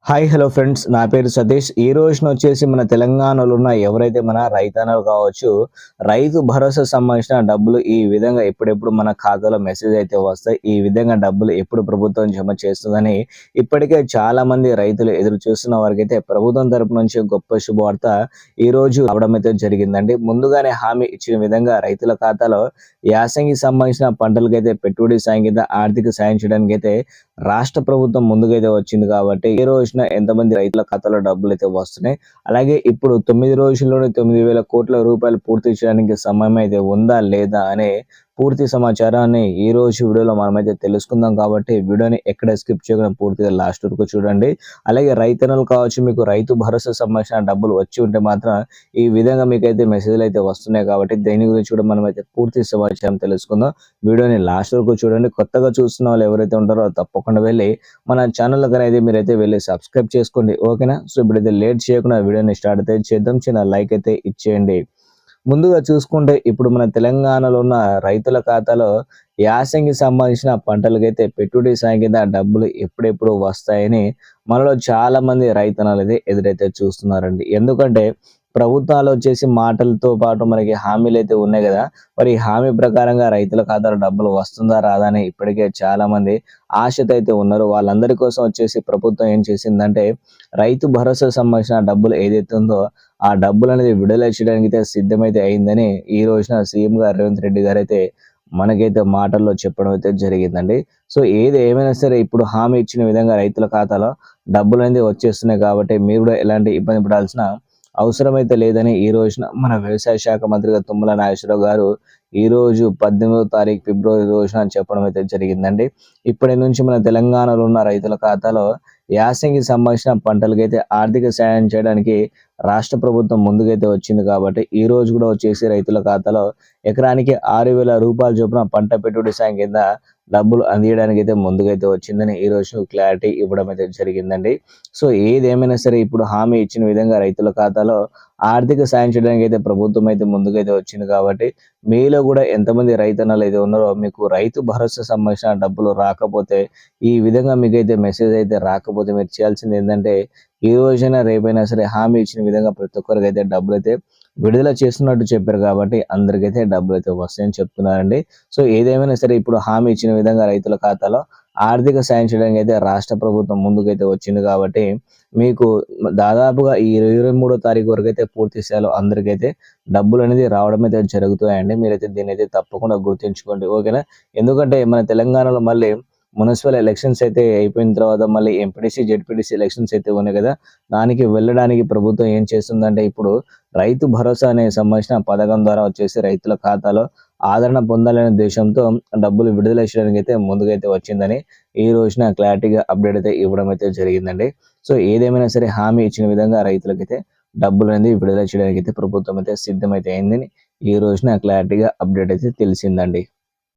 Hi hello friends, నా పేరు సతీష్. ఈ రోజున వచ్చేసి మన తెలంగాణలో ఉన్న ఎవరైతే మన రైతన్నలు కావచ్చు, రైతు భరోసా సంబంధించిన డబ్బులు ఈ విధంగా ఎప్పుడెప్పుడు మన ఖాతాలో మెసేజ్ అయితే వస్తాయి, ఈ విధంగా డబ్బులు ఎప్పుడు ప్రభుత్వం జమ చేస్తుందని ఇప్పటికే చాలా మంది రైతులు ఎదురు చూస్తున్న వారికైతే ప్రభుత్వం తరపు నుంచి గొప్ప శుభవార్త ఈ రోజు రావడం అయితే జరిగిందండి. ముందుగానే హామీ ఇచ్చిన విధంగా రైతుల ఖాతాలో యాసంగి సంబంధించిన పంటలకైతే పెట్టుబడి సాయం కింద ఆర్థిక సాయం చేయడానికి అయితే రాష్ట్ర ప్రభుత్వం ముందుకైతే వచ్చింది. కాబట్టి ఈ రోజున ఎంతమంది రైతుల ఖాతాలో డబ్బులు అయితే వస్తున్నాయి, అలాగే ఇప్పుడు 9 రోజుల్లోనే 9,000 కోట్ల రూపాయలు పూర్తి చేయడానికి సమయం అయితే ఉందా లేదా అనే పూర్తి సమాచారాన్ని ఈ రోజు వీడియోలో మనమైతే తెలుసుకుందాం. కాబట్టి వీడియోని ఎక్కడ స్కిప్ చేయకుండా పూర్తిగా లాస్ట్ వరకు చూడండి. అలాగే రైతన్నలు కావచ్చు, మీకు రైతు భరోసా సంబంధించిన డబ్బులు వచ్చి ఉంటే మాత్రం ఈ విధంగా మీకైతే మెసేజ్లు అయితే వస్తున్నాయి. కాబట్టి దేని గురించి కూడా మనమైతే పూర్తి సమాచారం తెలుసుకుందాం. వీడియోని లాస్ట్ వరకు చూడండి. కొత్తగా చూస్తున్న వాళ్ళు ఎవరైతే ఉంటారో తప్పకుండా వెళ్ళి మన ఛానల్ అనేది మీరైతే వెళ్ళి సబ్స్క్రైబ్ చేసుకోండి, ఓకేనా? సో ఇప్పుడైతే లేట్ చేయకుండా వీడియోని స్టార్ట్ అయితే చేద్దాం. చిన్న లైక్ అయితే ఇచ్చేయండి. ముందుగా చూసుకుంటే ఇప్పుడు మన తెలంగాణలో ఉన్న రైతుల ఖాతాలో యాసంగి సంబంధించిన పంటలకైతే పెట్టుబడి సాయం కింద డబ్బులు ఎప్పుడెప్పుడు వస్తాయని మనలో చాలా మంది రైతన్నలు అయితే ఎదురైతే చూస్తున్నారండి. ఎందుకంటే ప్రభుత్వాలు వచ్చేసి మాటలతో పాటు మనకి హామీలు అయితే ఉన్నాయి కదా, మరి హామీ ప్రకారంగా రైతుల ఖాతాలో డబ్బులు వస్తుందా రాదా అని ఇప్పటికే చాలా మంది ఆశతో అయితే ఉన్నారు. వాళ్ళందరి కోసం వచ్చేసి ప్రభుత్వం ఏం చేసిందంటే రైతు భరోసా సంబంధించిన డబ్బులు ఏదైతే ఉందో ఆ డబ్బులు అనేది విడుదల చేయడానికి అయితే సిద్ధమైతే అయిందని ఈ రోజున సీఎం గారు రేవంత్ రెడ్డి గారు అయితే మనకైతే మాటల్లో చెప్పడం అయితే జరిగిందండి. సో ఏది ఏమైనా సరే ఇప్పుడు హామీ ఇచ్చిన విధంగా రైతుల ఖాతాలో డబ్బులు అనేది వచ్చేస్తున్నాయి. కాబట్టి మీరు కూడా ఎలాంటి ఇబ్బంది పడాల్సిన అవసరమైతే లేదని ఈ రోజున మన వ్యవసాయ శాఖ మంత్రిగా తుమ్మల నాగేశ్వరరావు గారు ఈ రోజు 18వ తారీఖు ఫిబ్రవరి రోజున చెప్పడం అయితే జరిగిందండి. ఇప్పటి నుంచి మన తెలంగాణలో ఉన్న రైతుల ఖాతాలో యాసంగి సంబంధించిన పంటలకైతే ఆర్థిక సాయం చేయడానికి రాష్ట్ర ప్రభుత్వం ముందుకైతే వచ్చింది. కాబట్టి ఈ రోజు కూడా వచ్చేసి రైతుల ఖాతాలో ఎకరానికి 6,000 రూపాయల చొప్పున పంట పెట్టుబడి సాయం కింద డబ్బులు అందియడానికి అయితే ముందుకైతే వచ్చిందని ఈ రోజు క్లారిటీ ఇవ్వడం అయితే జరిగిందండి. సో ఏదేమైనా సరే ఇప్పుడు హామీ ఇచ్చిన విధంగా రైతుల ఖాతాలో ఆర్థిక సాయం చేయడానికి అయితే ప్రభుత్వం అయితే ముందుకైతే వచ్చింది. కాబట్టి మీలో కూడా ఎంతమంది రైతన్నలు అయితే ఉన్నారో మీకు రైతు భరోసా సంబంధించిన డబ్బులు రాకపోతే, ఈ విధంగా మీకైతే మెసేజ్ అయితే రాకపోతే మీరు చేయాల్సింది ఏంటంటే ఈ రోజైనా రేపైనా సరే హామీ ఇచ్చిన విధంగా ప్రతి ఒక్కరికి అయితే డబ్బులు అయితే విడుదల చేస్తున్నట్టు చెప్పారు. కాబట్టి అందరికైతే డబ్బులు అయితే వస్తాయని చెప్తున్నారండి. సో ఏదేమైనా సరే ఇప్పుడు హామీ ఇచ్చిన విధంగా రైతుల ఖాతాలో ఆర్థిక సాయం చేయడానికి అయితే రాష్ట్ర ప్రభుత్వం ముందుకైతే వచ్చింది. కాబట్టి మీకు దాదాపుగా ఈ 23వ తారీఖు వరకు అయితే పూర్తి స్థాయిలో అందరికైతే డబ్బులు అనేది రావడం అయితే జరుగుతాయండి. మీరైతే దీన్ని అయితే తప్పకుండా గుర్తుంచుకోండి, ఓకేనా? ఎందుకంటే మన తెలంగాణలో మళ్ళీ మున్సిపల్ ఎలక్షన్స్ అయితే అయిపోయిన తర్వాత మళ్ళీ ఎంపీటీసీ జెడ్పీటీసీ ఎలక్షన్స్ అయితే ఉన్నాయి కదా, దానికి వెళ్ళడానికి ప్రభుత్వం ఏం చేస్తుందంటే ఇప్పుడు రైతు భరోసా అనే సంబంధించిన పథకం ద్వారా వచ్చేసి రైతుల ఖాతాలో ఆదరణ పొందాలనే ఉద్దేశంతో డబ్బులు విడుదల చేయడానికి అయితే ముందుకైతే వచ్చిందని ఈ రోజున క్లారిటీగా అప్డేట్ అయితే ఇవ్వడం అయితే జరిగిందండి. సో ఏదేమైనా సరే హామీ ఇచ్చిన విధంగా రైతులకైతే డబ్బులు అనేది విడుదల చేయడానికి అయితే ప్రభుత్వం అయితే సిద్ధమైతే అయిందని ఈ రోజున క్లారిటీగా అప్డేట్ అయితే తెలిసిందండి.